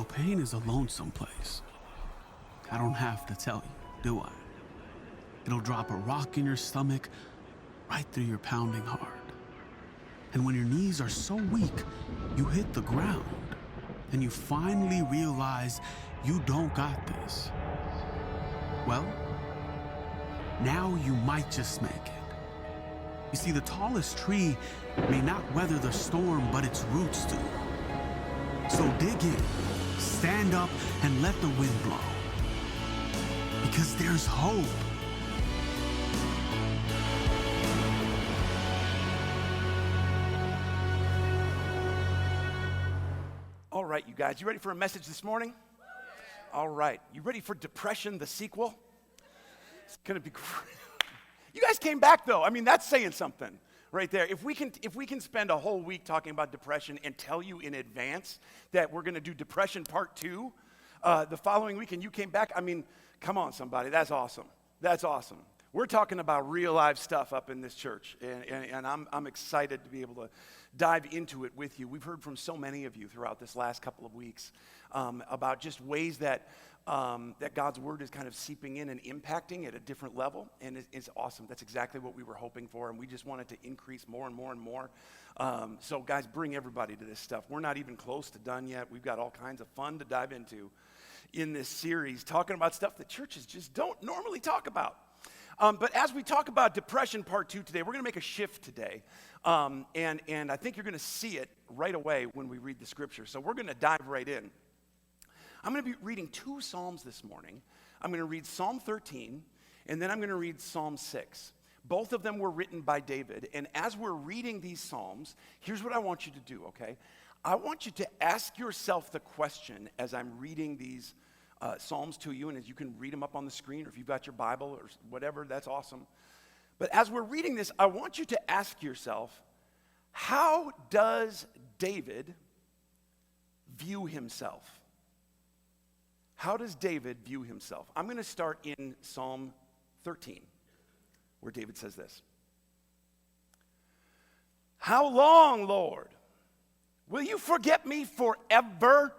Pain is a lonesome place. I don't have to tell you, do I? It'll drop a rock in your stomach right through your pounding heart. And when your knees are so weak, you hit the ground and you finally realize you don't got this. Well, now you might just make it. You see, the tallest tree may not weather the storm, but its roots do. So dig in, stand up, and let the wind blow. Because there's hope. All right, you guys, you ready for a message this morning? All right, you ready for Depression, the sequel? It's gonna be great. You guys came back though. I mean, that's saying something right there. If we can spend a whole week talking about depression and tell you in advance that we're gonna do Depression Part 2 the following week, and you came back, I mean, come on, somebody, that's awesome. That's awesome. We're talking about real life stuff up in this church, and I'm excited to be able to dive into it with you. We've heard from so many of you throughout this last couple of weeks about just ways that God's word is kind of seeping in and impacting at a different level, and it's awesome. That's exactly what we were hoping for, and we just want it to increase more and more and more. So guys, bring everybody to this stuff. We're not even close to done yet. We've got all kinds of fun to dive into in this series, talking about stuff that churches just don't normally talk about. But as we talk about Depression Part 2 today, we're going to make a shift today. And I think you're going to see it right away when we read the scripture. So we're going to dive right in. I'm going to be reading 2 Psalms this morning. I'm going to read Psalm 13, and then I'm going to read Psalm 6. Both of them were written by David. And as we're reading these Psalms, here's what I want you to do, okay? I want you to ask yourself the question as I'm reading these Psalms to you, and as you can read them up on the screen, or if you've got your Bible or whatever, that's awesome. But as we're reading this, I want you to ask yourself, how does David view himself? How does David view himself? I'm going to start in Psalm 13, where David says this. How long, Lord, will you forget me forever?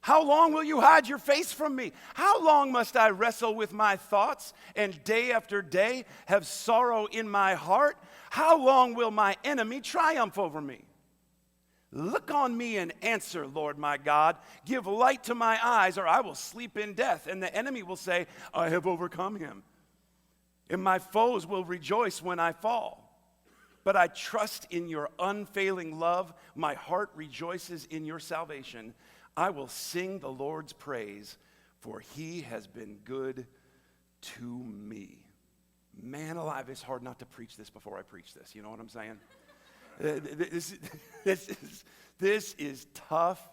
How long will you hide your face from me? How long must I wrestle with my thoughts and day after day have sorrow in my heart? How long will my enemy triumph over me? Look on me and answer, Lord my God. Give light to my eyes, or I will sleep in death. And the enemy will say, I have overcome him. And my foes will rejoice when I fall. But I trust in your unfailing love. My heart rejoices in your salvation. I will sing the Lord's praise, for he has been good to me. Man alive, it's hard not to preach this before I preach this. You know what I'm saying? This is tough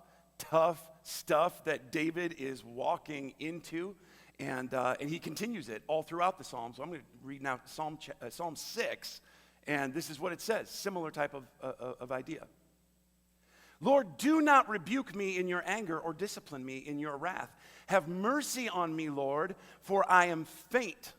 stuff that David is walking into, and he continues it all throughout the Psalms. So I'm going to read now Psalm 6, and this is what it says, similar type of idea. Lord, do not rebuke me in your anger or discipline me in your wrath. Have mercy on me, Lord, for I am faint.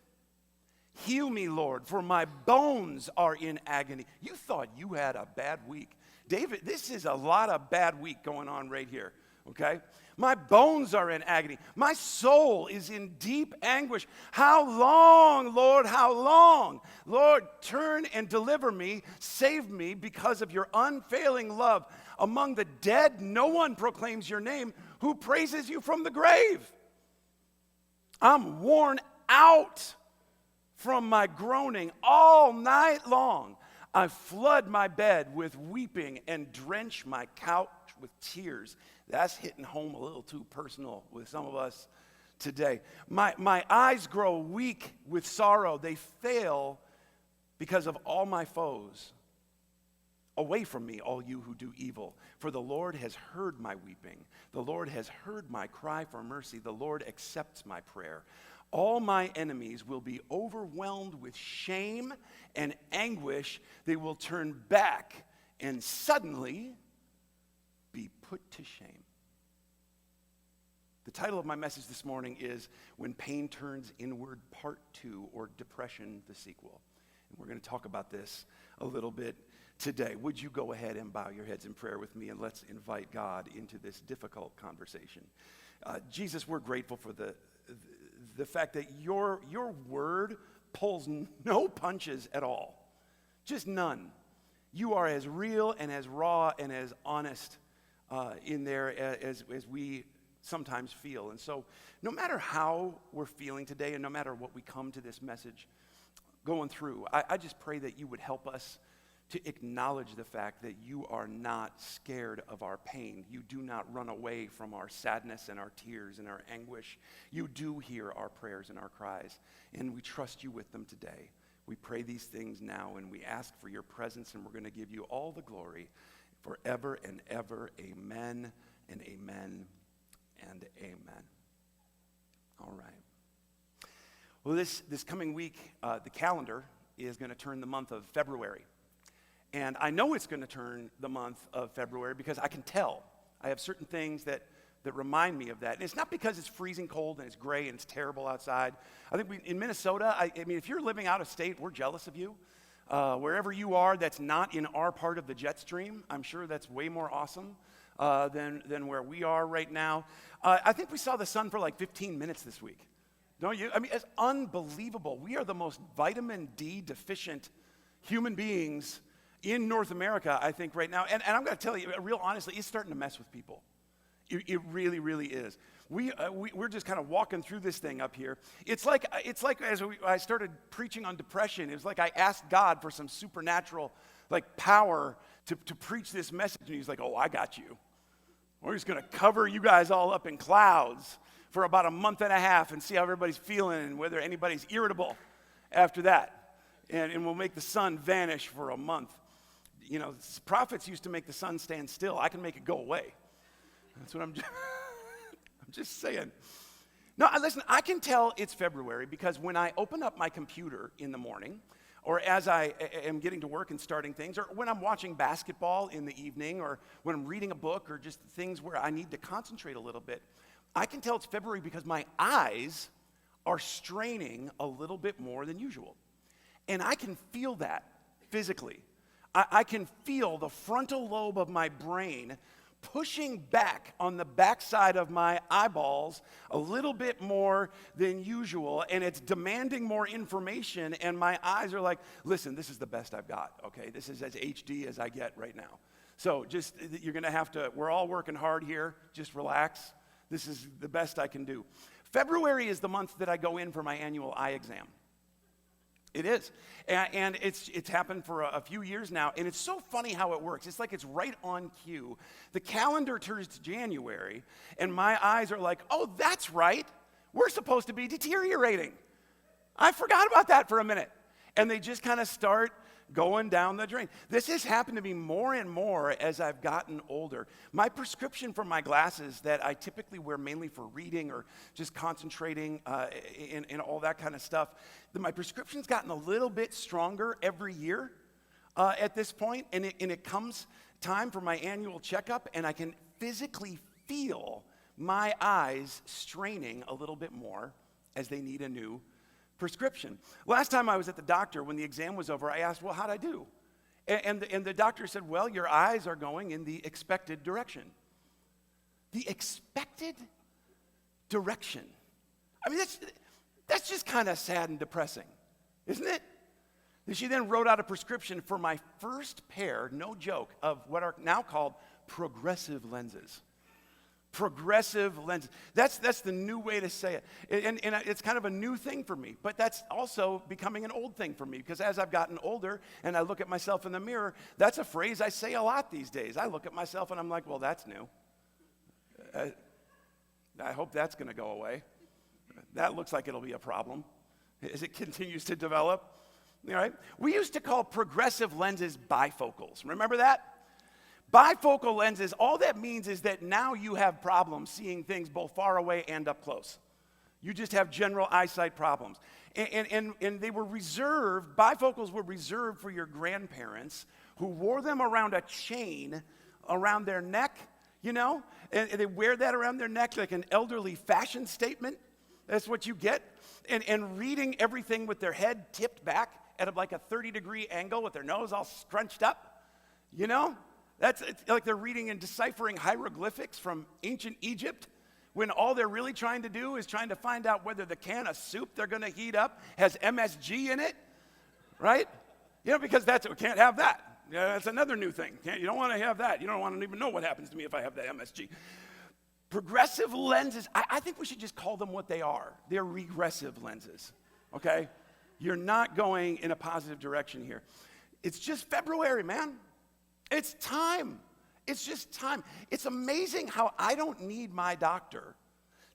Heal me, Lord, for my bones are in agony. You thought you had a bad week. David, this is a lot of bad week going on right here, okay? My bones are in agony. My soul is in deep anguish. How long, Lord, how long? Lord, turn and deliver me. Save me because of your unfailing love. Among the dead, no one proclaims your name. Who praises you from the grave? I'm worn out from my groaning all night long. I flood my bed with weeping and drench my couch with tears. That's hitting home a little too personal with some of us today. My eyes grow weak with sorrow. They fail because of all my foes. Away from me, all you who do evil. For the Lord has heard my weeping. The Lord has heard my cry for mercy. The Lord accepts my prayer. All my enemies will be overwhelmed with shame and anguish. They will turn back and suddenly be put to shame. The title of my message this morning is When Pain Turns Inward, Part 2, or Depression, the sequel. And we're going to talk about this a little bit today. Would you go ahead and bow your heads in prayer with me, and let's invite God into this difficult conversation. Jesus, we're grateful for the fact that your word pulls no punches at all. Just none. You are as real and as raw and as honest in there as we sometimes feel. And so no matter how we're feeling today and no matter what we come to this message going through, I just pray that you would help us to acknowledge the fact that you are not scared of our pain. You do not run away from our sadness and our tears and our anguish. You do hear our prayers and our cries, and we trust you with them today. We pray these things now, and we ask for your presence, and we're going to give you all the glory forever and ever. Amen and amen and amen. All right. Well, this coming week, the calendar is going to turn the month of February. And I know it's going to turn the month of February because I can tell. I have certain things that remind me of that. And it's not because it's freezing cold and it's gray and it's terrible outside. I think in Minnesota, I mean, if you're living out of state, we're jealous of you. Wherever you are that's not in our part of the jet stream, I'm sure that's way more awesome than where we are right now. I think we saw the sun for like 15 minutes this week. Don't you? I mean, it's unbelievable. We are the most vitamin D deficient human beings in North America, I think, right now. And I'm going to tell you, real honestly, it's starting to mess with people. It really, really is. We're just kind of walking through this thing up here. It's like as I started preaching on depression, it was like I asked God for some supernatural like power to preach this message, and he's like, oh, I got you. We're just going to cover you guys all up in clouds for about a month and a half and see how everybody's feeling and whether anybody's irritable after that. And we'll make the sun vanish for a month. You know, prophets used to make the sun stand still. I can make it go away. That's what I'm just saying. No, listen, I can tell it's February because when I open up my computer in the morning, or as I am getting to work and starting things, or when I'm watching basketball in the evening, or when I'm reading a book, or just things where I need to concentrate a little bit, I can tell it's February because my eyes are straining a little bit more than usual. And I can feel that physically. I can feel the frontal lobe of my brain pushing back on the backside of my eyeballs a little bit more than usual, and it's demanding more information, and my eyes are like, listen, this is the best I've got, okay? This is as HD as I get right now. So just, you're going to have to, we're all working hard here. Just relax. This is the best I can do. February is the month that I go in for my annual eye exam. It is. And it's happened for a few years now, and it's so funny how it works. It's like it's right on cue. The calendar turns to January, and my eyes are like, oh, that's right. We're supposed to be deteriorating. I forgot about that for a minute. And they just kind of start going down the drain. This has happened to me more and more as I've gotten older. My prescription for my glasses that I typically wear mainly for reading or just concentrating in all that kind of stuff, my prescription's gotten a little bit stronger every year at this point, and it comes time for my annual checkup, and I can physically feel my eyes straining a little bit more as they need a new prescription. Last time I was at the doctor, when the exam was over, I asked, well, how'd I do? And the doctor said, well, your eyes are going in the expected direction. The expected direction. I mean, that's just kind of sad and depressing, isn't it? And she then wrote out a prescription for my first pair, no joke, of what are now called progressive lenses. Progressive lenses. That's the new way to say it. And it's kind of a new thing for me, but that's also becoming an old thing for me, because as I've gotten older and I look at myself in the mirror, that's a phrase I say a lot these days. I look at myself and I'm like, well, that's new. I hope that's going to go away. That looks like it'll be a problem as it continues to develop. All right? We used to call progressive lenses bifocals. Remember that? Bifocal lenses, all that means is that now you have problems seeing things both far away and up close. You just have general eyesight problems. And they were reserved, bifocals were reserved for your grandparents who wore them around a chain around their neck, you know? And they wear that around their neck like an elderly fashion statement. That's what you get. And reading everything with their head tipped back at like a 30-degree angle with their nose all scrunched up. You know? It's like they're reading and deciphering hieroglyphics from ancient Egypt when all they're really trying to do is trying to find out whether the can of soup they're going to heat up has MSG in it, right? You know, because we can't have that. Yeah, that's another new thing. You don't want to have that. You don't want to even know what happens to me if I have the MSG. Progressive lenses, I think we should just call them what they are. They're regressive lenses, okay? You're not going in a positive direction here. It's just February, man. It's time. It's just time. It's amazing how I don't need my doctor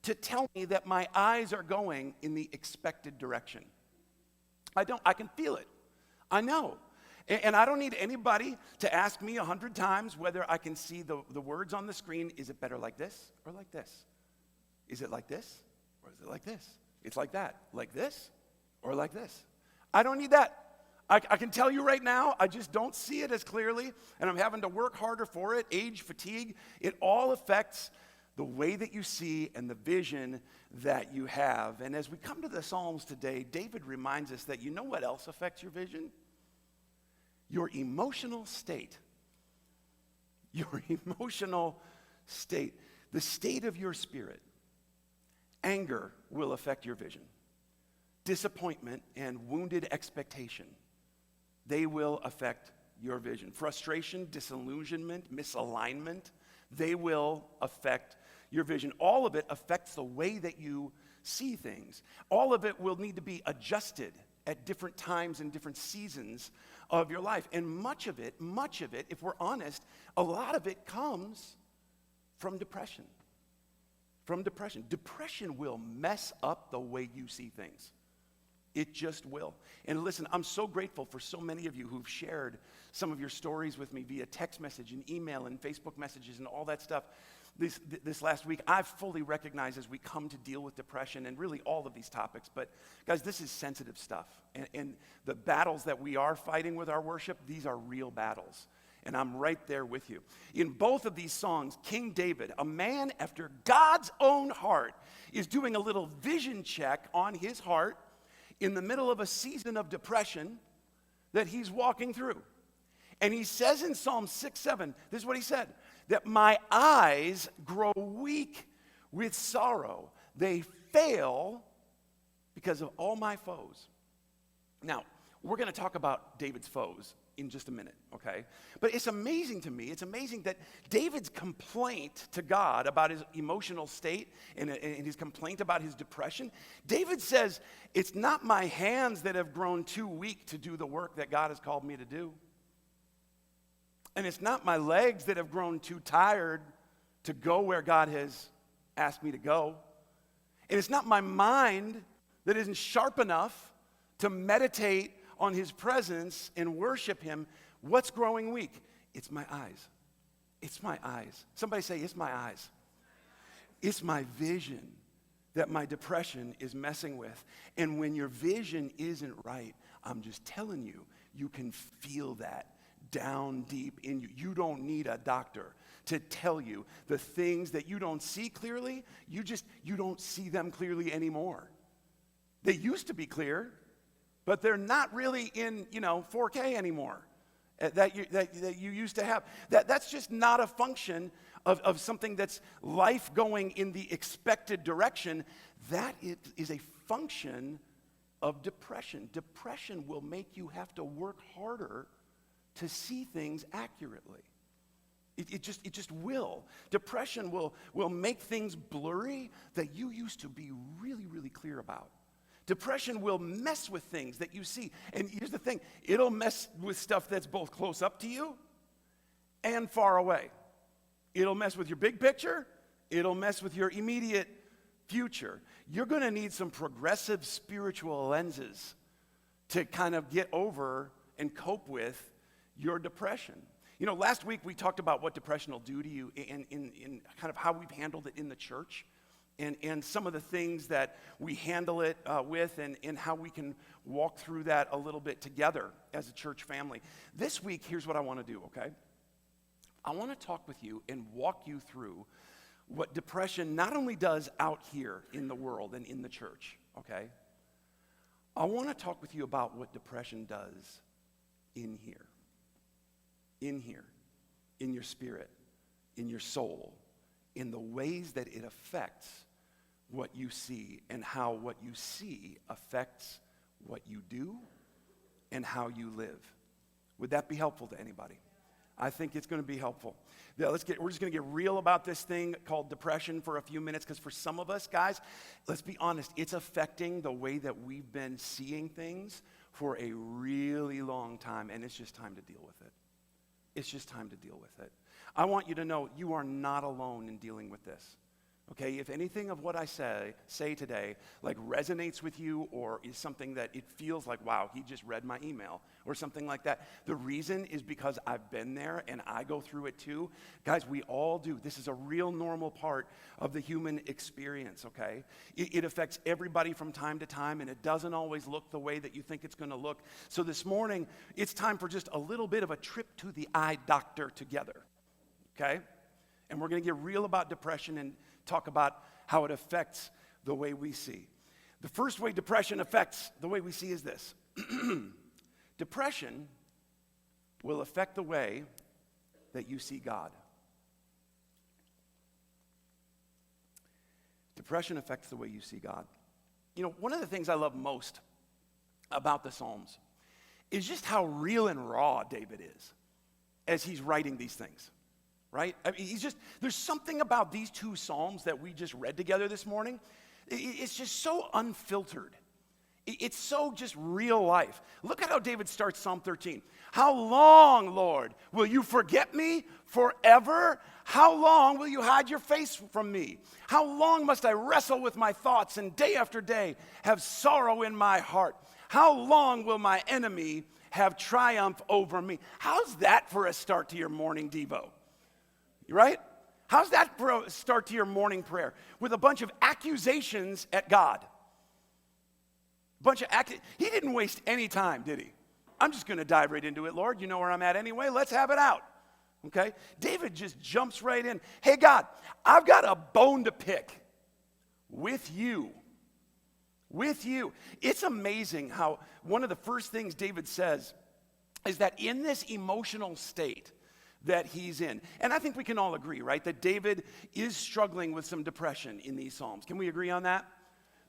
to tell me that my eyes are going in the expected direction. I can feel it. I know. And I don't need anybody to ask me 100 times whether I can see the words on the screen. Is it better like this or like this? Is it like this or is it like this? It's like that. Like this or like this? I don't need that. I can tell you right now, I just don't see it as clearly, and I'm having to work harder for it. Age, fatigue, it all affects the way that you see and the vision that you have. And as we come to the Psalms today, David reminds us that you know what else affects your vision? Your emotional state. Your emotional state. The state of your spirit. Anger will affect your vision. Disappointment and wounded expectation, they will affect your vision. Frustration, disillusionment, misalignment, they will affect your vision. All of it affects the way that you see things. All of it will need to be adjusted at different times and different seasons of your life. And much of it, if we're honest, a lot of it comes from depression. From depression. Depression will mess up the way you see things. It just will. And listen, I'm so grateful for so many of you who've shared some of your stories with me via text message and email and Facebook messages and all that stuff. This last week, I've fully recognized as we come to deal with depression and really all of these topics, but guys, this is sensitive stuff. And the battles that we are fighting with our worship, these are real battles. And I'm right there with you. In both of these songs, King David, a man after God's own heart, is doing a little vision check on his heart in the middle of a season of depression that he's walking through. And he says in Psalm 6:7, this is what he said, that my eyes grow weak with sorrow. They fail because of all my foes. Now, we're going to talk about David's foes in just a minute, okay? But it's amazing to me, it's amazing that David's complaint to God about his emotional state and his complaint about his depression, David says, it's not my hands that have grown too weak to do the work that God has called me to do. And it's not my legs that have grown too tired to go where God has asked me to go. And it's not my mind that isn't sharp enough to meditate on his presence and worship him. What's growing weak? It's my eyes. It's my eyes. Somebody say, it's my eyes. It's my vision that my depression is messing with. And when your vision isn't right, I'm just telling you, you can feel that down deep in you. You don't need a doctor to tell you the things that you don't see clearly, you don't see them clearly anymore. They used to be clear, but they're not really in, 4K anymore that you used to have. That's just not a function of something that's life going in the expected direction. That is a function of depression. Depression will make you have to work harder to see things accurately. It just will. Depression will make things blurry that you used to be really, really clear about. Depression will mess with things that you see. And here's the thing, it'll mess with stuff that's both close up to you and far away. It'll mess with your big picture. It'll mess with your immediate future. You're going to need some progressive spiritual lenses to kind of get over and cope with your depression. Last week we talked about what depression will do to you in kind of how we've handled it in the church. And some of the things that we handle it with and how we can walk through that a little bit together as a church family. This week, here's what I want to do, okay? I want to talk with you and walk you through what depression not only does out here in the world and in the church, okay? I want to talk with you about what depression does in here, in your spirit, in your soul, in the ways that it affects what you see and how what you see affects what you do and how you live. Would that be helpful to anybody? I think it's going to be helpful. Now, we're just going to get real about this thing called depression for a few minutes, because for some of us, guys, let's be honest, it's affecting the way that we've been seeing things for a really long time, and it's just time to deal with it. It's just time to deal with it. I want you to know you are not alone in dealing with this. Okay, if anything of what I say today like resonates with you, or is something that it feels like, wow, he just read my email or something like that, the reason is because I've been there and I go through it too. Guys, we all do. This is a real normal part of the human experience, okay? It affects everybody from time to time, and it doesn't always look the way that you think it's going to look. So this morning, it's time for just a little bit of a trip to the eye doctor together, okay? And we're going to get real about depression and talk about how it affects the way we see. The first way depression affects the way we see is this. Depression will affect the way that you see God. Depression affects the way you see God. You know, one of the things I love most about the Psalms is just how real and raw David is as he's writing these things. Right? I mean, there's something about these two Psalms that we just read together this morning. It's just so unfiltered. It's so just real life. Look at how David starts Psalm 13. How long, Lord, will you forget me forever? How long will you hide your face from me? How long must I wrestle with my thoughts and day after day have sorrow in my heart? How long will my enemy have triumph over me? How's that for a start to your morning Devo? Right? How's that for a start to your morning prayer? With a bunch of accusations at God. He didn't waste any time, did he? I'm just going to dive right into it, Lord. You know where I'm at anyway. Let's have it out. Okay? David just jumps right in. Hey, God, I've got a bone to pick with you. With you. It's amazing how one of the first things David says is that in this emotional state that he's in. And I think we can all agree, right, that David is struggling with some depression in these Psalms. Can we agree on that?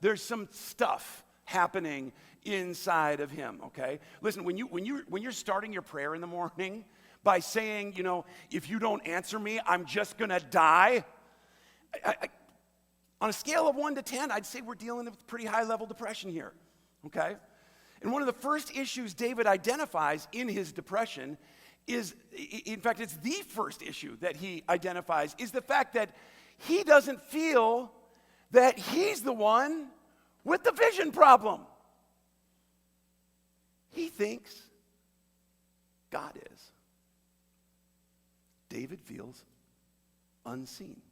There's some stuff happening inside of him, okay? Listen, when you're starting your prayer in the morning by saying, you know, if you don't answer me, I'm just going to die. On a scale of 1 to 10, I'd say we're dealing with pretty high level depression here, okay? And one of the first issues David identifies in his depression is, in fact, it's the first issue that he identifies, is the fact that he doesn't feel that he's the one with the vision problem. He thinks God is. David feels unseen.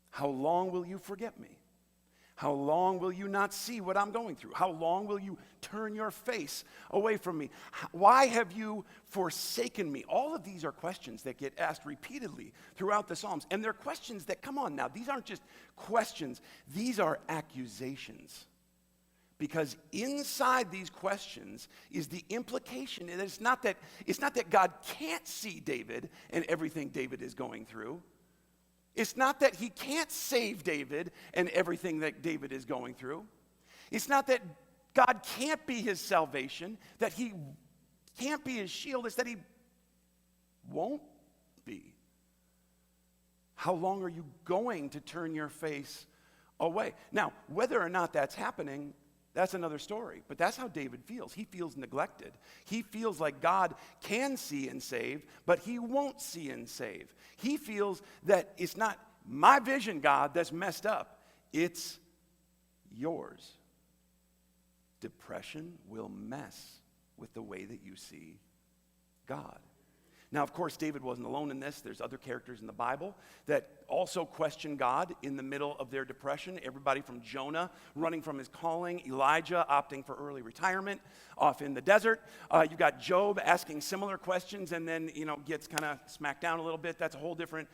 How long will you forget me? How long will you not see what I'm going through? How long will you turn your face away from me? Why have you forsaken me? All of these are questions that get asked repeatedly throughout the Psalms. And they're questions that, come on now, these aren't just questions. These are accusations. Because inside these questions is the implication that it's not that God can't see David and everything David is going through. It's not that he can't save David and everything that David is going through. It's not that God can't be his salvation, that he can't be his shield. It's that he won't be. How long are you going to turn your face away? Now, whether or not that's happening, that's another story. But that's how David feels. He feels neglected. He feels like God can see and save, but he won't see and save. He feels that it's not my vision, God, that's messed up. It's yours. Depression will mess with the way that you see God. Now, of course, David wasn't alone in this. There's other characters in the Bible that also question God in the middle of their depression. Everybody from Jonah running from his calling, Elijah opting for early retirement off in the desert. You got Job asking similar questions and then, gets kind of smacked down a little bit. That's a whole different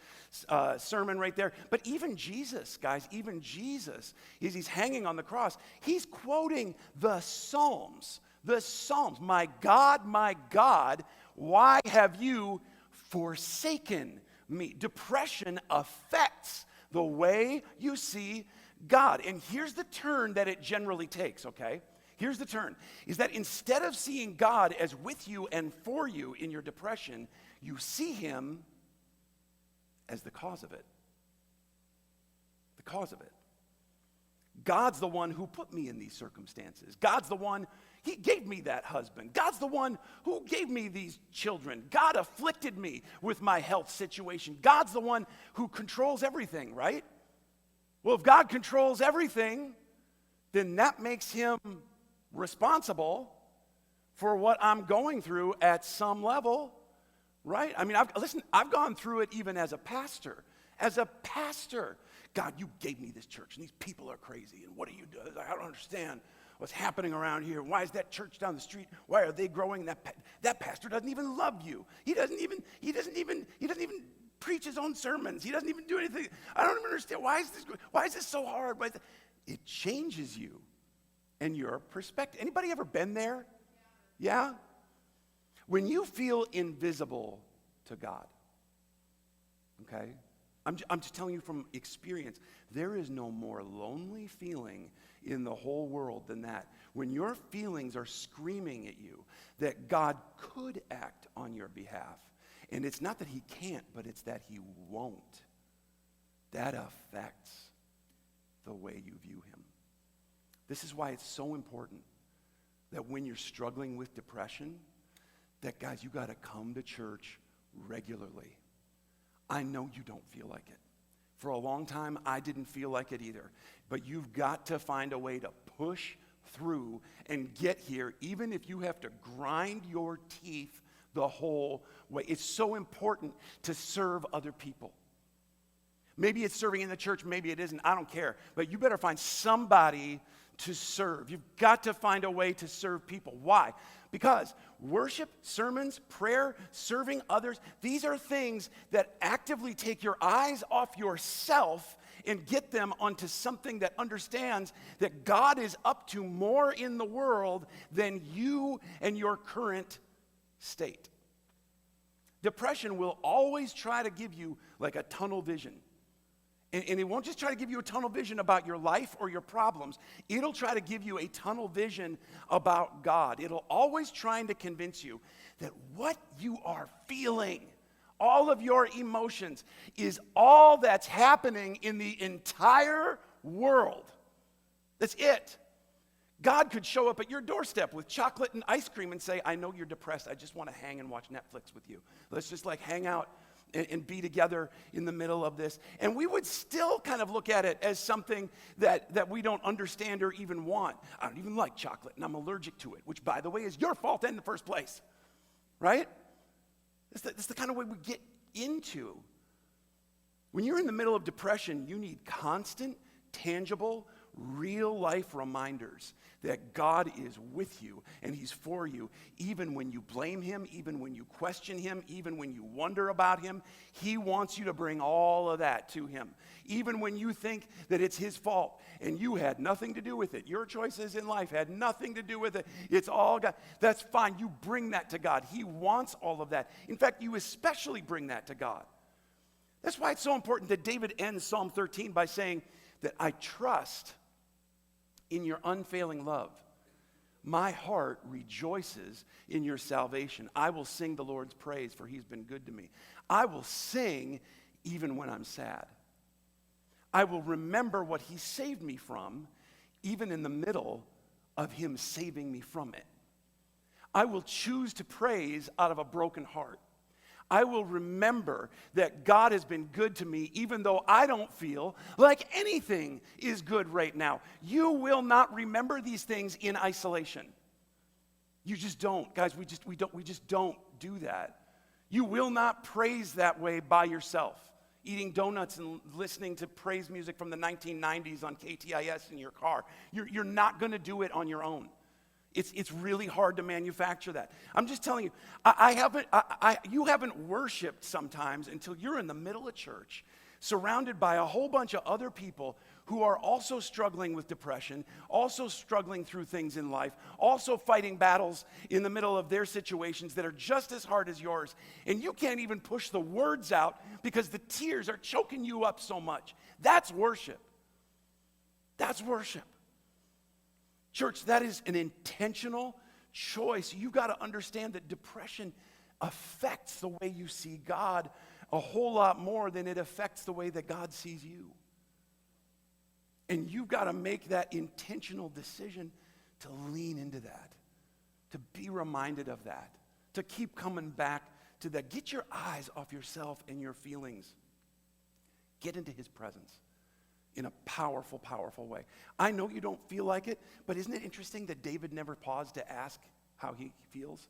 sermon right there. But even Jesus, guys, even Jesus, as he's hanging on the cross, he's quoting the Psalms. The Psalms. My God, why have you forsaken me? Depression affects the way you see God. And here's the turn that it generally takes, okay? Here's the turn, is that instead of seeing God as with you and for you in your depression, you see him as the cause of it. The cause of it. God's the one who put me in these circumstances. God's the one, he gave me that husband. God's the one who gave me these children. God afflicted me with my health situation. God's the one who controls everything, right? Well, if God controls everything, then that makes him responsible for what I'm going through at some level, right? I mean, I've gone through it even as a pastor. As a pastor, God, you gave me this church, and these people are crazy, and what do you do? I don't understand what's happening around here. Why is that church down the street? Why are they growing? That pastor doesn't even love you. He doesn't even preach his own sermons. He doesn't even do anything. I don't even understand. Why is this so hard? It changes you and your perspective. Anybody ever been there? Yeah? When you feel invisible to God, okay? I'm just telling you from experience, there is no more lonely feeling in the whole world than that. When your feelings are screaming at you that God could act on your behalf, and it's not that he can't, but it's that he won't, that affects the way you view him. This is why it's so important that when you're struggling with depression, that, guys, you got to come to church regularly. I know you don't feel like it. For a long time, I didn't feel like it either. But you've got to find a way to push through and get here, even if you have to grind your teeth the whole way. It's so important to serve other people. Maybe it's serving in the church, maybe it isn't, I don't care. But you better find somebody to serve. You've got to find a way to serve people. Why? Because worship, sermons, prayer, serving others, these are things that actively take your eyes off yourself and get them onto something that understands that God is up to more in the world than you and your current state. Depression will always try to give you like a tunnel vision. And it won't just try to give you a tunnel vision about your life or your problems. It'll try to give you a tunnel vision about God. It'll always trying to convince you that what you are feeling, all of your emotions, is all that's happening in the entire world. That's it. God could show up at your doorstep with chocolate and ice cream and say, I know you're depressed. I just want to hang and watch Netflix with you. Let's just hang out and be together in the middle of this. And we would still kind of look at it as something that we don't understand or even want. I don't even like chocolate, and I'm allergic to it, which, by the way, is your fault in the first place, right? That's the kind of way we get into. When you're in the middle of depression, you need constant, tangible, real-life reminders that God is with you and he's for you, even when you blame him, even when you question him, even when you wonder about him. He wants you to bring all of that to him. Even when you think that it's his fault and you had nothing to do with it. Your choices in life had nothing to do with it. It's all God. That's fine. You bring that to God. He wants all of that. In fact, you especially bring that to God. That's why it's so important that David ends Psalm 13 by saying that I trust in your unfailing love. My heart rejoices in your salvation. I will sing the Lord's praise, for he's been good to me. I will sing even when I'm sad. I will remember what he saved me from, even in the middle of him saving me from it. I will choose to praise out of a broken heart. I will remember that God has been good to me even though I don't feel like anything is good right now. You will not remember these things in isolation. You just don't. Guys, we just don't do that. You will not praise that way by yourself, eating donuts and listening to praise music from the 1990s on KTIS in your car. You're not going to do it on your own. It's really hard to manufacture that. I'm just telling you, you haven't worshiped sometimes until you're in the middle of church, surrounded by a whole bunch of other people who are also struggling with depression, also struggling through things in life, also fighting battles in the middle of their situations that are just as hard as yours. And you can't even push the words out because the tears are choking you up so much. That's worship. That's worship. Church, that is an intentional choice. You've got to understand that depression affects the way you see God a whole lot more than it affects the way that God sees you. And you've got to make that intentional decision to lean into that, to be reminded of that, to keep coming back to that. Get your eyes off yourself and your feelings. Get into his presence in a powerful, powerful way. I know you don't feel like it, but isn't it interesting that David never paused to ask how he feels?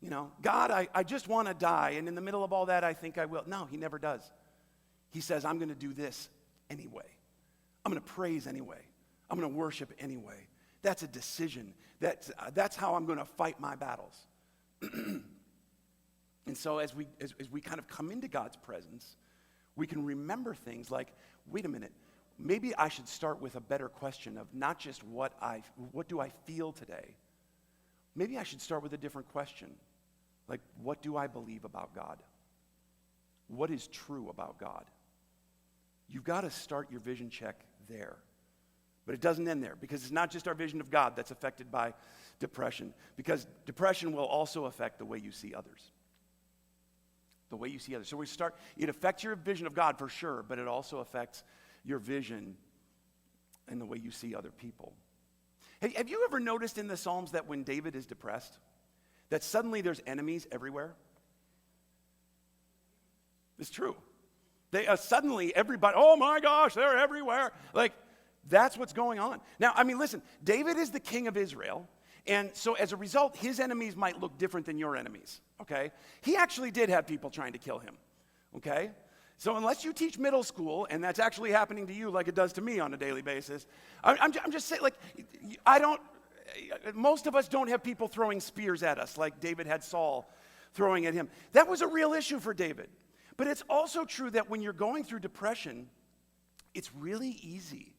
You know, God, I just want to die, and in the middle of all that, I think I will. No, he never does. He says, I'm going to do this anyway. I'm going to praise anyway. I'm going to worship anyway. That's a decision. That's how I'm going to fight my battles. And so as we kind of come into God's presence, we can remember things like, wait a minute, maybe I should start with a better question of not just what do I feel today? Maybe I should start with a different question. Like, what do I believe about God? What is true about God? You've got to start your vision check there. But it doesn't end there, because it's not just our vision of God that's affected by depression, because depression will also affect the way you see others. The way you see others. So it affects your vision of God for sure, but it also affects your vision and the way you see other people. Have you ever noticed in the Psalms that when David is depressed, that suddenly there's enemies everywhere? It's true. Suddenly everybody, oh my gosh, they're everywhere. Like, that's what's going on. Now, I mean, listen, David is the king of Israel, and so as a result, his enemies might look different than your enemies, okay? He actually did have people trying to kill him, okay? So unless you teach middle school, and that's actually happening to you like it does to me on a daily basis, I'm just saying, like, most of us don't have people throwing spears at us like David had Saul throwing at him. That was a real issue for David. But it's also true that when you're going through depression, it's really easy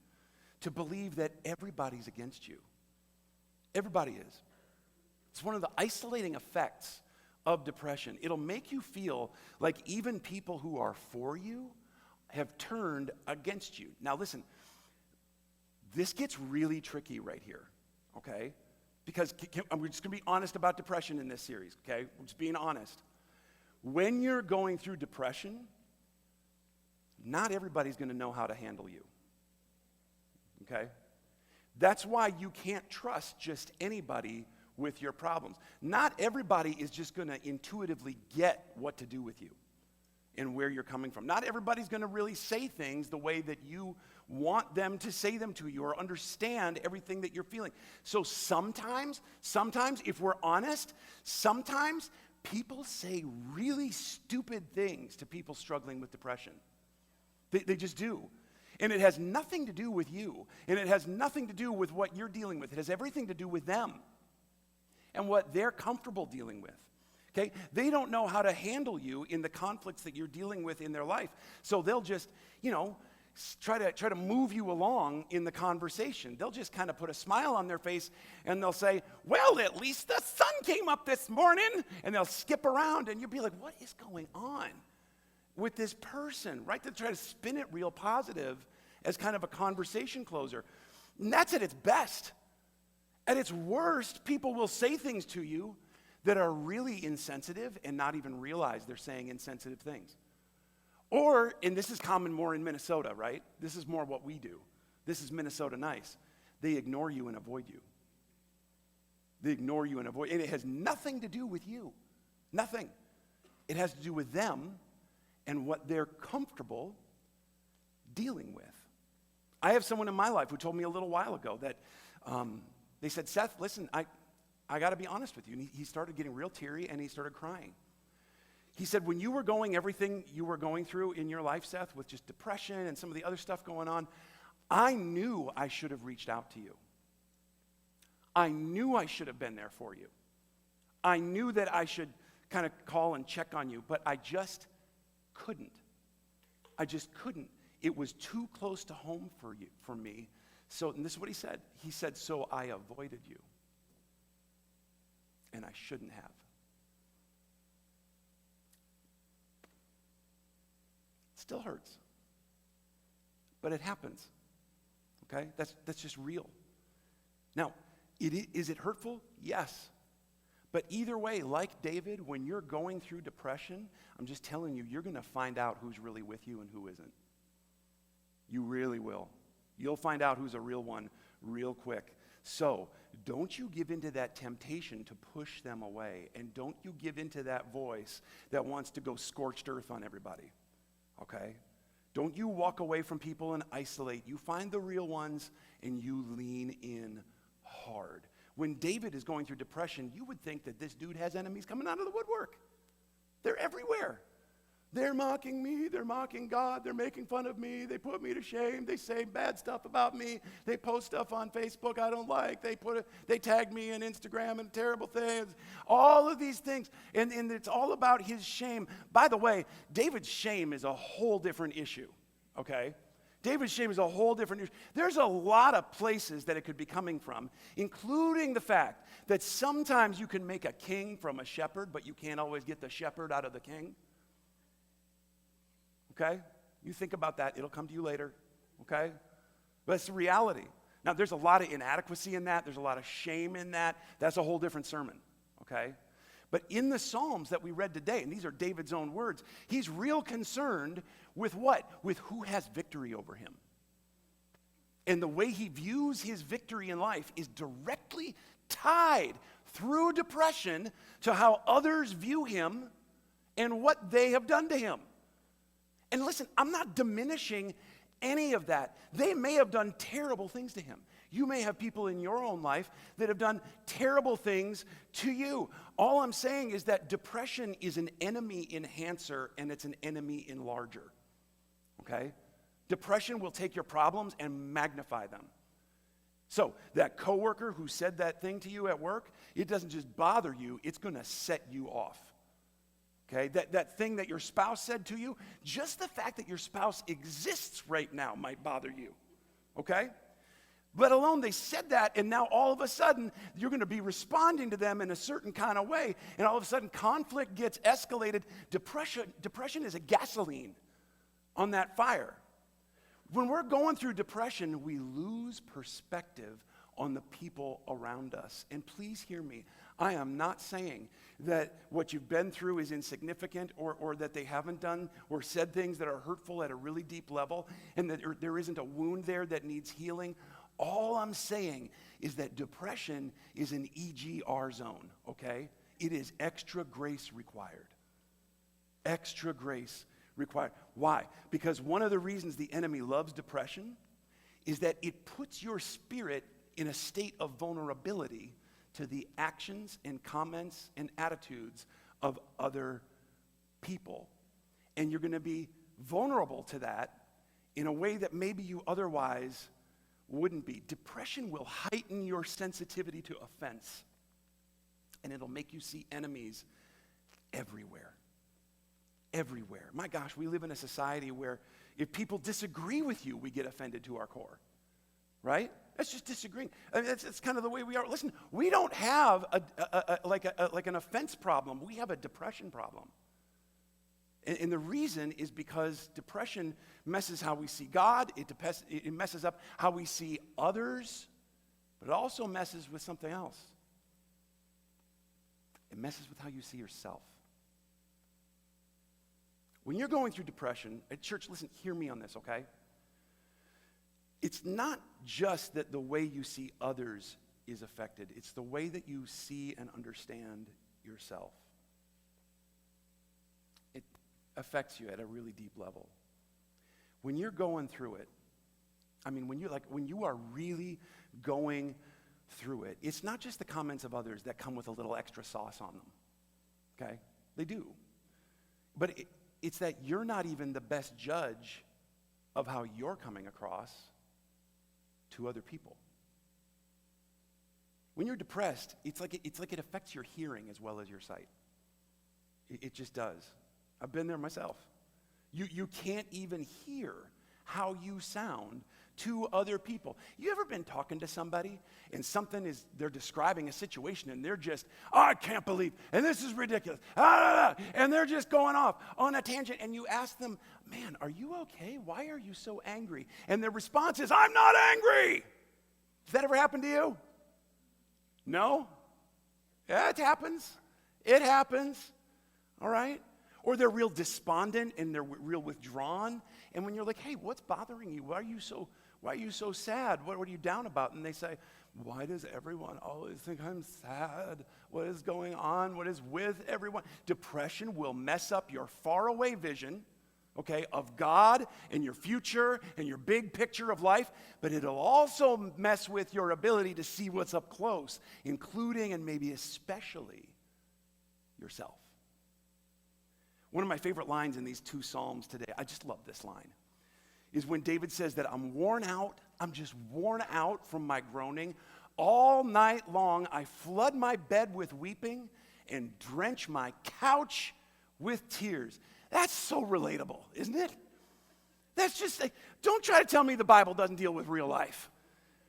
to believe that everybody's against you. Everybody is. It's one of the isolating effects of depression. It'll make you feel like even people who are for you have turned against you. Now listen, this gets really tricky right here, okay? Because we're just going to be honest about depression in this series, okay? We're just being honest. When you're going through depression, not everybody's going to know how to handle you, okay? That's why you can't trust just anybody with your problems. Not everybody is just going to intuitively get what to do with you and where you're coming from. Not everybody's going to really say things the way that you want them to say them to you or understand everything that you're feeling. So sometimes, if we're honest, sometimes people say really stupid things to people struggling with depression. They just do. And it has nothing to do with you. And it has nothing to do with what you're dealing with. It has everything to do with them and what they're comfortable dealing with. Okay? They don't know how to handle you in the conflicts that you're dealing with in their life. So they'll just, try to move you along in the conversation. They'll just kind of put a smile on their face and they'll say, well, at least the sun came up this morning. And they'll skip around and you'll be like, what is going on with this person, right? They'll try to spin it real positive as kind of a conversation closer. And that's at its best. At its worst, people will say things to you that are really insensitive and not even realize they're saying insensitive things. Or, and this is common more in Minnesota, right? This is more what we do. This is Minnesota nice. They ignore you and avoid you. They ignore you and avoid, and it has nothing to do with you. Nothing. It has to do with them and what they're comfortable dealing with. I have someone in my life who told me a little while ago that they said, Seth, listen, I I got to be honest with you. And he started getting real teary, and he started crying. He said, when you were going everything you were going through in your life, Seth, with just depression and some of the other stuff going on, I knew I should have reached out to you. I knew I should have been there for you. I knew that I should kind of call and check on you, but I just couldn't. I just couldn't. It was too close to home for me. So, and this is what he said. He said, so I avoided you. And I shouldn't have. It still hurts. But it happens. Okay? That's just real. Now, is it hurtful? Yes. But either way, like David, when you're going through depression, I'm just telling you, you're going to find out who's really with you and who isn't. You really will. You'll find out who's a real one real quick. So don't you give into that temptation to push them away, and don't you give into that voice that wants to go scorched earth on everybody, okay? Don't you walk away from people and isolate. You find the real ones and you lean in hard. When David is going through depression, you would think that this dude has enemies coming out of the woodwork. They're everywhere. They're mocking me. They're mocking God. They're making fun of me. They put me to shame. They say bad stuff about me. They post stuff on Facebook I don't like. They tag me on Instagram and terrible things. All of these things. And it's all about his shame. By the way, David's shame is a whole different issue, okay? David's shame is a whole different issue. There's a lot of places that it could be coming from, including the fact that sometimes you can make a king from a shepherd, but you can't always get the shepherd out of the king. Okay? You think about that. It'll come to you later. Okay? But it's the reality. Now, there's a lot of inadequacy in that. There's a lot of shame in that. That's a whole different sermon. Okay? But in the Psalms that we read today, and these are David's own words, he's real concerned with what? With who has victory over him. And the way he views his victory in life is directly tied through depression to how others view him and what they have done to him. And listen, I'm not diminishing any of that. They may have done terrible things to him. You may have people in your own life that have done terrible things to you. All I'm saying is that depression is an enemy enhancer and it's an enemy enlarger. Okay? Depression will take your problems and magnify them. So that coworker who said that thing to you at work, it doesn't just bother you, it's going to set you off. Okay, that thing that your spouse said to you, just the fact that your spouse exists right now might bother you, okay? Let alone they said that, and now all of a sudden, you're going to be responding to them in a certain kind of way, and all of a sudden, conflict gets escalated. Depression is a gasoline on that fire. When we're going through depression, we lose perspective on the people around us. And please hear me. I am not saying that what you've been through is insignificant or that they haven't done or said things that are hurtful at a really deep level and that there isn't a wound there that needs healing. All I'm saying is that depression is an EGR zone, okay? It is extra grace required. Extra grace required. Why? Because one of the reasons the enemy loves depression is that it puts your spirit in a state of vulnerability to the actions and comments and attitudes of other people. And you're going to be vulnerable to that in a way that maybe you otherwise wouldn't be. Depression will heighten your sensitivity to offense, and it'll make you see enemies everywhere. Everywhere. My gosh, we live in a society where if people disagree with you, we get offended to our core, right? That's just disagreeing. I mean, that's kind of the way we are. Listen, we don't have like an offense problem. We have a depression problem. And the reason is because depression messes how we see God. It messes up how we see others, but it also messes with something else. It messes with how you see yourself. When you're going through depression, at church, listen, hear me on this, okay? It's not just that the way you see others is affected. It's the way that you see and understand yourself. It affects you at a really deep level. When you're going through it, I mean, when you are really going through it, it's not just the comments of others that come with a little extra sauce on them, okay? They do. But it's that you're not even the best judge of how you're coming across to other people. When you're depressed, it's like it affects your hearing as well as your sight. It just does. I've been there myself. You can't even hear how you sound to other people. You ever been talking to somebody and they're describing a situation and they're just, oh, I can't believe, and this is ridiculous, and they're just going off on a tangent, and you ask them, man, are you okay? Why are you so angry? And their response is, I'm not angry. Has that ever happened to you? No? Yeah, it happens. It happens. All right? Or they're real despondent and they're real withdrawn. And when you're like, hey, what's bothering you? Why are you so sad? What are you down about? And they say, why does everyone always think I'm sad? What is going on? What is with everyone? Depression will mess up your faraway vision, okay, of God and your future and your big picture of life, but it'll also mess with your ability to see what's up close, including and maybe especially yourself. One of my favorite lines in these two Psalms today, I just love this line, is when David says that I'm just worn out from my groaning. All night long I flood my bed with weeping and drench my couch with tears. That's so relatable, isn't it? That's just like, don't try to tell me the Bible doesn't deal with real life.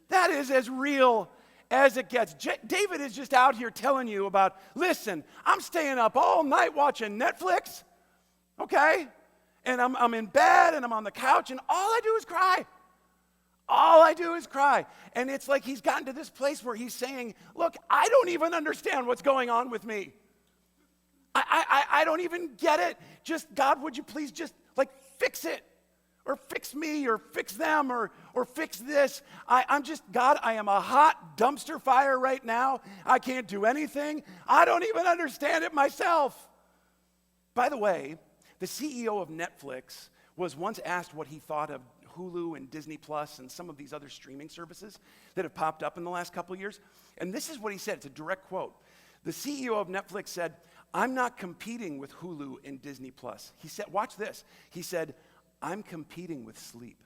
That is as real as it gets. David is just out here telling you about, listen, I'm staying up all night watching Netflix, okay? And I'm in bed and I'm on the couch and all I do is cry. All I do is cry. And it's like he's gotten to this place where he's saying, look, I don't even understand what's going on with me. I don't even get it. Just, God, would you please just like fix it? Or fix me, or fix them, or fix this. I'm just, God, I am a hot dumpster fire right now. I can't do anything. I don't even understand it myself. By the way, the CEO of Netflix was once asked what he thought of Hulu and Disney Plus and some of these other streaming services that have popped up in the last couple of years. And this is what he said. It's a direct quote. The CEO of Netflix said, I'm not competing with Hulu and Disney Plus. He said, watch this. He said, I'm competing with sleep.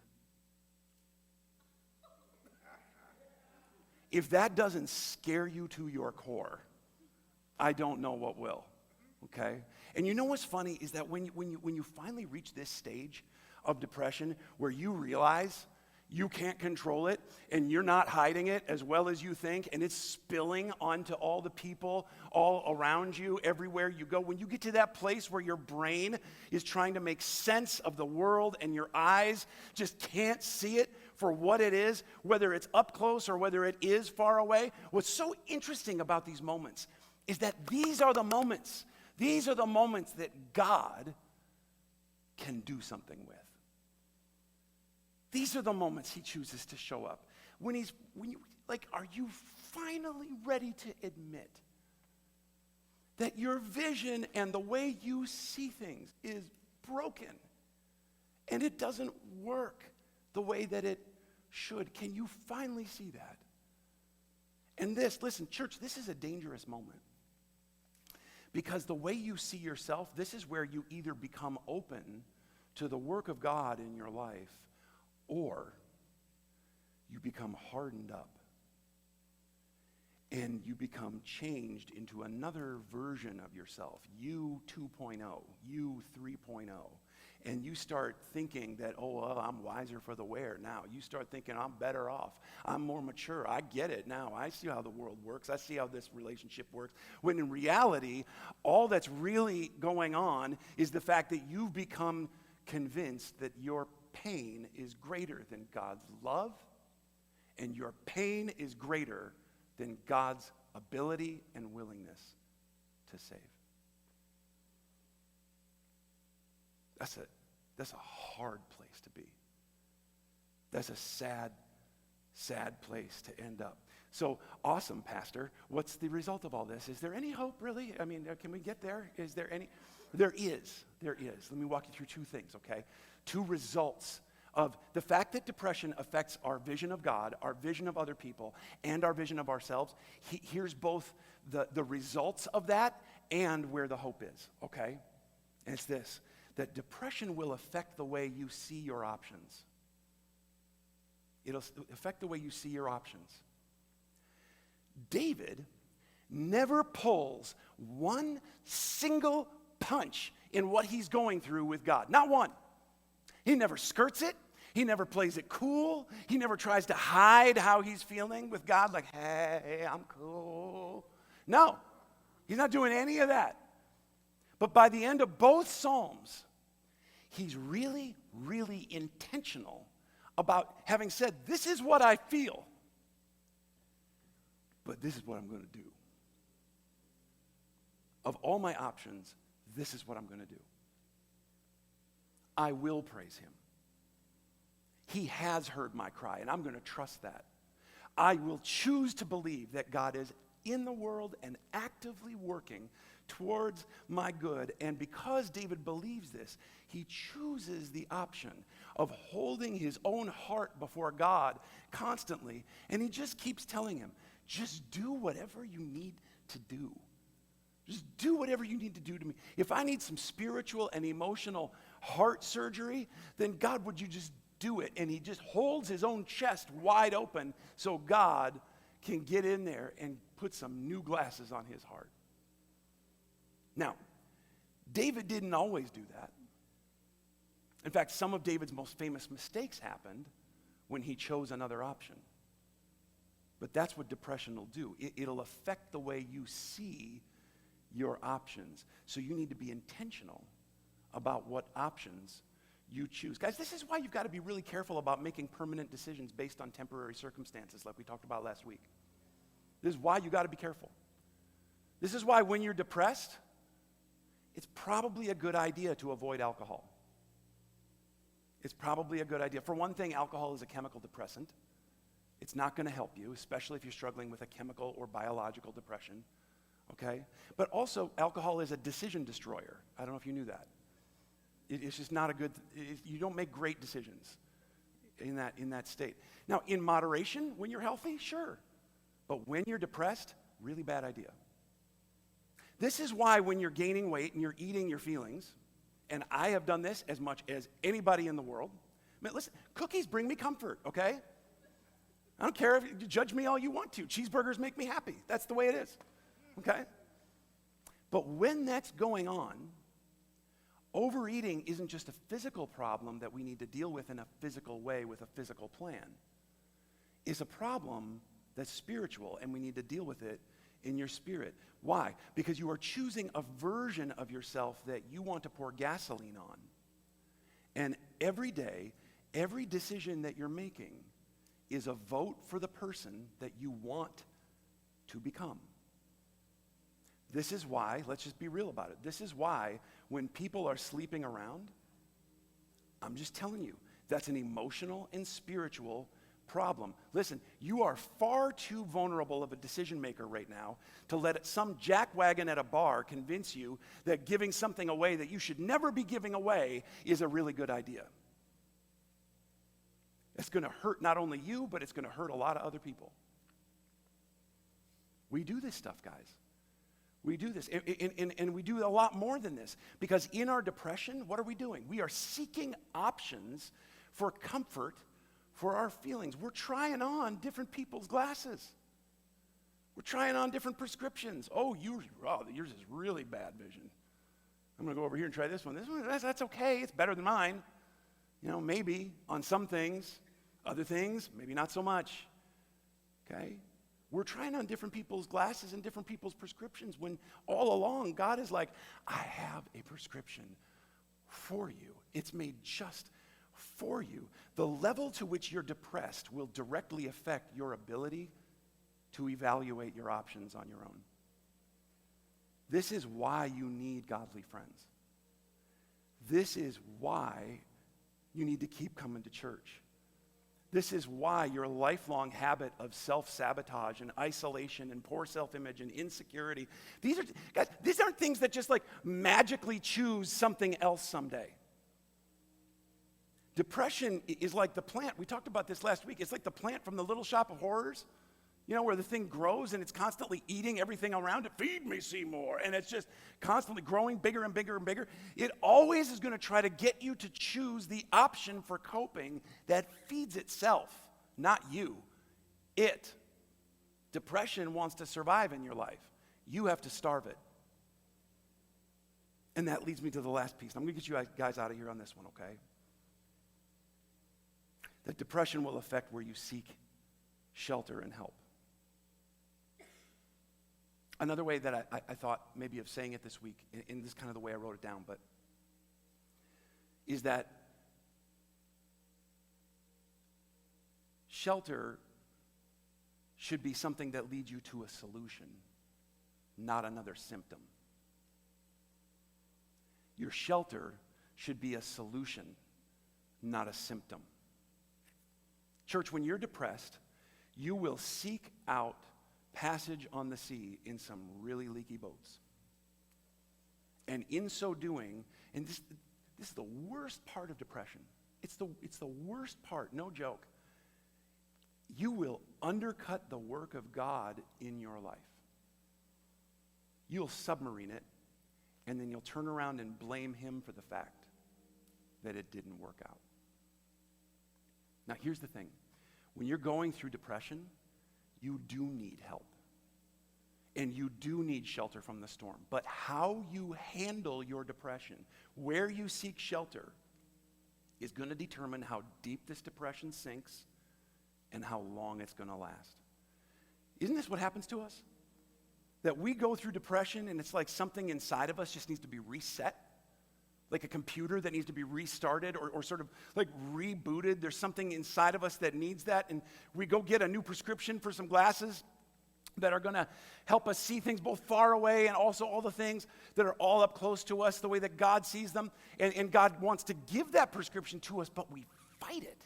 If that doesn't scare you to your core, I don't know what will, okay? And you know what's funny is that when you finally reach this stage of depression where you realize you can't control it and you're not hiding it as well as you think, and it's spilling onto all the people all around you everywhere you go, when you get to that place where your brain is trying to make sense of the world and your eyes just can't see it for what it is, whether it's up close or whether it is far away, what's so interesting about these moments is that these are the moments that God can do something with. These are the moments he chooses to show up. Are you finally ready to admit that your vision and the way you see things is broken and it doesn't work the way that it should? Can you finally see that? And listen, church, this is a dangerous moment. Because the way you see yourself, this is where you either become open to the work of God in your life, or you become hardened up and you become changed into another version of yourself, you 2.0, you 3.0. And you start thinking that, I'm wiser for the wear now. You start thinking, I'm better off. I'm more mature. I get it now. I see how the world works. I see how this relationship works. When in reality, all that's really going on is the fact that you've become convinced that your pain is greater than God's love, and your pain is greater than God's ability and willingness to save. That's a hard place to be. That's a sad, sad place to end up. So, awesome, Pastor. What's the result of all this? Is there any hope, really? I mean, can we get there? Is there any? There is. Let me walk you through two things, okay? Two results of the fact that depression affects our vision of God, our vision of other people, and our vision of ourselves. Here's both the results of that and where the hope is, okay? And it's this, that depression will affect the way you see your options. It'll affect the way you see your options. David never pulls one single punch in what he's going through with God. Not one. He never skirts it. He never plays it cool. He never tries to hide how he's feeling with God, like, hey, I'm cool. No, he's not doing any of that. But by the end of both Psalms, he's really, really intentional about having said, this is what I feel, but this is what I'm going to do. Of all my options, this is what I'm going to do. I will praise him. He has heard my cry, and I'm going to trust that. I will choose to believe that God is in the world and actively working towards my good. And because David believes this, he chooses the option of holding his own heart before God constantly. And he just keeps telling him, just do whatever you need to do. Just do whatever you need to do to me. If I need some spiritual and emotional heart surgery, then God, would you just do it? And he just holds his own chest wide open so God can get in there and put some new glasses on his heart. Now, David didn't always do that. In fact, some of David's most famous mistakes happened when he chose another option. But that's what depression will do. It'll affect the way you see your options. So you need to be intentional about what options you choose. Guys, this is why you've got to be really careful about making permanent decisions based on temporary circumstances like we talked about last week. This is why you got to be careful. This is why when you're depressed, it's probably a good idea to avoid alcohol. It's probably a good idea. For one thing, alcohol is a chemical depressant. It's not going to help you, especially if you're struggling with a chemical or biological depression, okay? But also, alcohol is a decision destroyer. I don't know if you knew that. It's just not a good, you don't make great decisions in that state. Now, in moderation, when you're healthy, sure. But when you're depressed, really bad idea. This is why when you're gaining weight and you're eating your feelings, and I have done this as much as anybody in the world. I mean, listen, cookies bring me comfort, okay? I don't care if you judge me all you want to. Cheeseburgers make me happy. That's the way it is, okay? But when that's going on, overeating isn't just a physical problem that we need to deal with in a physical way with a physical plan. It's a problem that's spiritual, and we need to deal with it in your spirit. Why? Because you are choosing a version of yourself that you want to pour gasoline on. And every day, every decision that you're making is a vote for the person that you want to become. This is why, let's just be real about it. This is why when people are sleeping around, I'm just telling you, that's an emotional and spiritual problem. Listen, you are far too vulnerable of a decision maker right now to let some jackwagon at a bar convince you that giving something away that you should never be giving away is a really good idea. It's going to hurt not only you, but it's going to hurt a lot of other people. We do this stuff, guys. We do this, and we do a lot more than this. Because in our depression, what are we doing? We are seeking options for comfort for our feelings. We're trying on different people's glasses. We're trying on different prescriptions. Oh, yours is really bad vision. I'm going to go over here and try this one. This one, that's okay. It's better than mine. You know, maybe on some things. Other things, maybe not so much. Okay? We're trying on different people's glasses and different people's prescriptions when all along God is like, I have a prescription for you. It's made just for you. The level to which you're depressed will directly affect your ability to evaluate your options on your own. This is why you need godly friends. This is why you need to keep coming to church. This is why your lifelong habit of self-sabotage and isolation and poor self-image and insecurity, these aren't things that just like magically choose something else someday. Depression is like the plant. We talked about this last week. It's like the plant from the Little Shop of Horrors, where the thing grows and it's constantly eating everything around it. Feed me, Seymour. And it's just constantly growing bigger and bigger and bigger. It always is going to try to get you to choose the option for coping that feeds itself, not you. It. Depression wants to survive in your life. You have to starve it. And that leads me to the last piece. I'm going to get you guys out of here on this one, okay? That depression will affect where you seek shelter and help. Another way that I thought maybe of saying it this week, and this is kind of the way I wrote it down, but is that shelter should be something that leads you to a solution, not another symptom. Your shelter should be a solution, not a symptom. Church, when you're depressed, you will seek out passage on the sea in some really leaky boats. And in so doing, and this is the worst part of depression. It's the worst part, no joke. You will undercut the work of God in your life. You'll submarine it, and then you'll turn around and blame him for the fact that it didn't work out. Now, here's the thing. When you're going through depression, you do need help. And you do need shelter from the storm. But how you handle your depression, where you seek shelter, is going to determine how deep this depression sinks and how long it's going to last. Isn't this what happens to us? That we go through depression and it's like something inside of us just needs to be reset. Like a computer that needs to be restarted or sort of like rebooted. There's something inside of us that needs that. And we go get a new prescription for some glasses that are going to help us see things both far away and also all the things that are all up close to us, the way that God sees them. And God wants to give that prescription to us, but we fight it.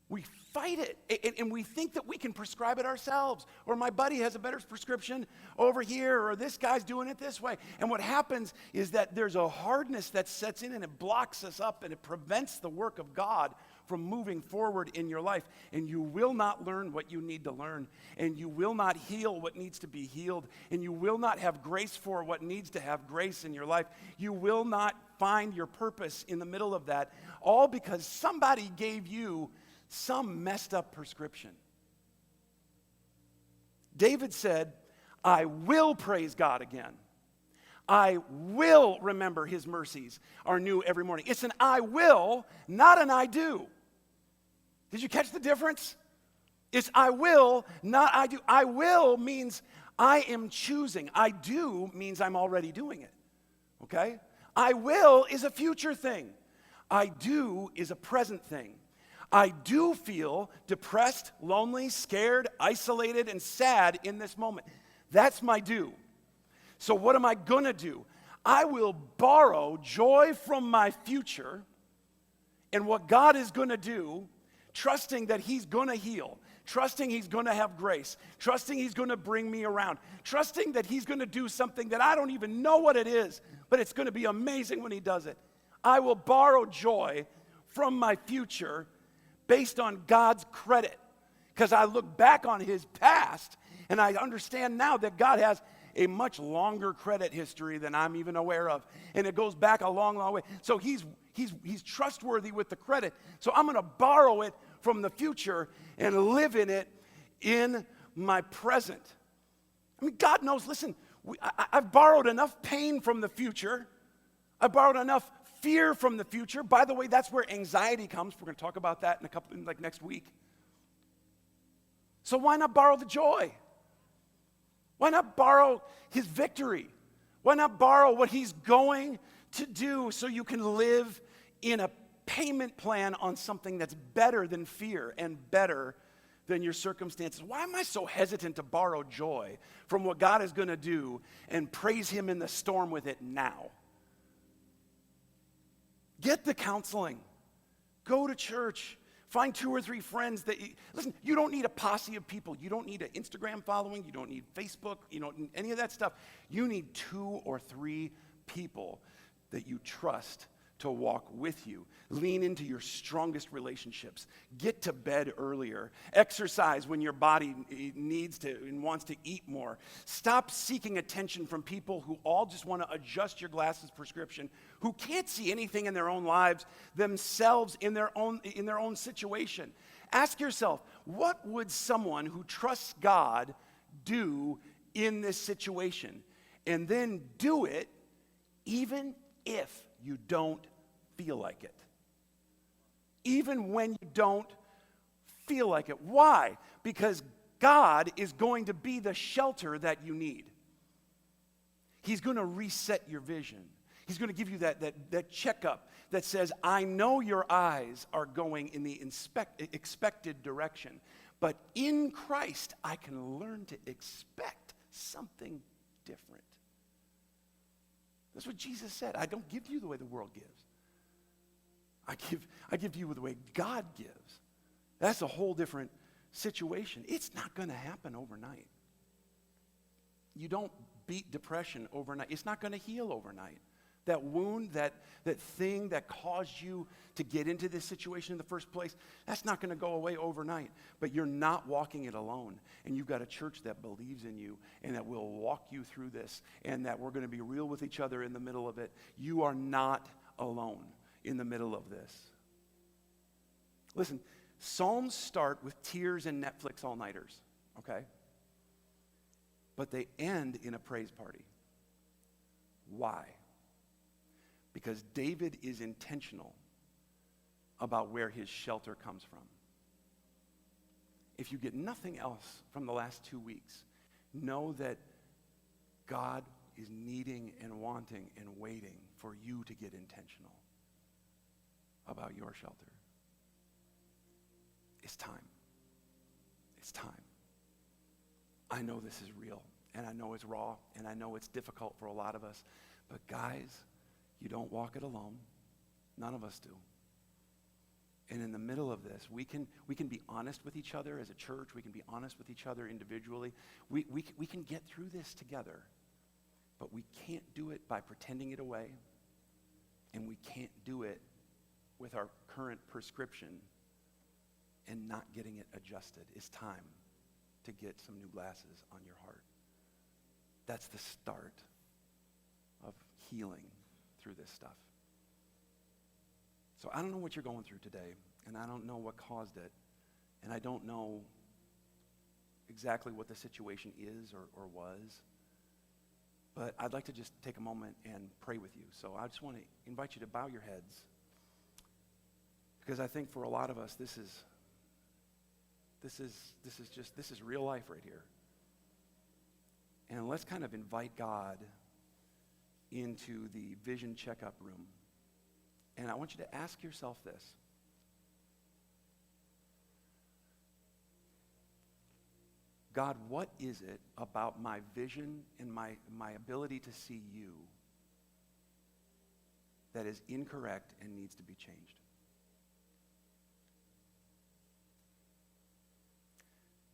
We fight it, and we think that we can prescribe it ourselves, or my buddy has a better prescription over here, or this guy's doing it this way. And what happens is that there's a hardness that sets in, and it blocks us up, and it prevents the work of God from moving forward in your life. And you will not learn what you need to learn, and you will not heal what needs to be healed, and you will not have grace for what needs to have grace in your life. You will not find your purpose in the middle of that, all because somebody gave you some messed up prescription. David said, I will praise God again. I will remember his mercies are new every morning. It's an I will, not an I do. Did you catch the difference? It's I will, not I do. I will means I am choosing. I do means I'm already doing it. Okay? I will is a future thing. I do is a present thing. I do feel depressed, lonely, scared, isolated, and sad in this moment. That's my do. So what am I going to do? I will borrow joy from my future and what God is going to do, trusting that he's going to heal, trusting he's going to have grace, trusting he's going to bring me around, trusting that he's going to do something that I don't even know what it is, but it's going to be amazing when he does it. I will borrow joy from my future based on God's credit, because I look back on his past and I understand now that God has a much longer credit history than I'm even aware of, and it goes back a long, long way. So he's trustworthy with the credit. So I'm going to borrow it from the future and live in it in my present. I mean, God knows. Listen, I've borrowed enough pain from the future. I've borrowed enough fear from the future. By the way, that's where anxiety comes. We're going to talk about that next week. So why not borrow the joy? Why not borrow his victory? Why not borrow what he's going to do so you can live in a payment plan on something that's better than fear and better than your circumstances? Why am I so hesitant to borrow joy from what God is going to do and praise him in the storm with it now? Get the counseling. Go to church. Find 2 or 3 friends that listen, you don't need a posse of people. You don't need an Instagram following. You don't need Facebook. You don't need any of that stuff. You need 2 or 3 people that you trust to walk with you. Lean into your strongest relationships. Get to bed earlier. Exercise when your body needs to and wants to eat more. Stop seeking attention from people who all just want to adjust your glasses prescription, who can't see anything in their own lives themselves in their own situation. Ask yourself, what would someone who trusts God do in this situation? And then do it even if you don't feel like it. Even when you don't feel like it. Why? Because God is going to be the shelter that you need. He's going to reset your vision. He's going to give you that checkup that says, I know your eyes are going in the expected direction, but in Christ I can learn to expect something different. That's what Jesus said. I don't give you the way the world gives. I give you the way God gives. That's a whole different situation. It's not going to happen overnight. You don't beat depression overnight. It's not going to heal overnight. That wound, that thing that caused you to get into this situation in the first place, that's not going to go away overnight. But you're not walking it alone. And you've got a church that believes in you and that will walk you through this and that we're going to be real with each other in the middle of it. You are not alone in the middle of this. Listen, Psalms start with tears and Netflix all-nighters, okay? But they end in a praise party. Why? Because David is intentional about where his shelter comes from. If you get nothing else from the last 2 weeks, know that God is needing and wanting and waiting for you to get intentional about your shelter. It's time. It's time. I know this is real, and I know it's raw, and I know it's difficult for a lot of us, but guys, you don't walk it alone. None of us do. And in the middle of this, we can be honest with each other as a church. We can be honest with each other individually. We can get through this together. But we can't do it by pretending it away. And we can't do it with our current prescription and not getting it adjusted. It's time to get some new glasses on your heart. That's the start of healing through this stuff. So I don't know what you're going through today, and I don't know what caused it, and I don't know exactly what the situation is or was, but I'd like to just take a moment and pray with you. So I just want to invite you to bow your heads, because I think for a lot of us, this is real life right here. And let's kind of invite God into the vision checkup room. And I want you to ask yourself this. God, what is it about my vision and my ability to see you that is incorrect and needs to be changed?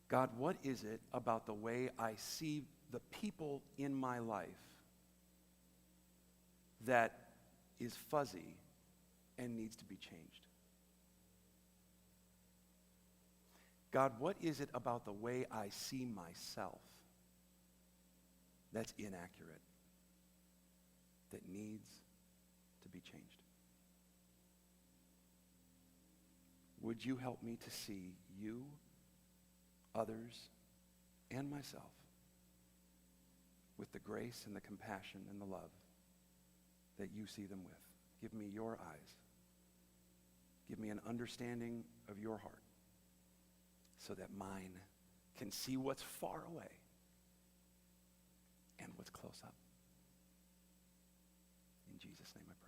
God, what is it about the way I see the people in my life that is fuzzy and needs to be changed? God, what is it about the way I see myself that's inaccurate, that needs to be changed? Would you help me to see you, others, and myself with the grace and the compassion and the love that you see them with? Give me your eyes. Give me an understanding of your heart so that mine can see what's far away and what's close up. In Jesus' name I pray.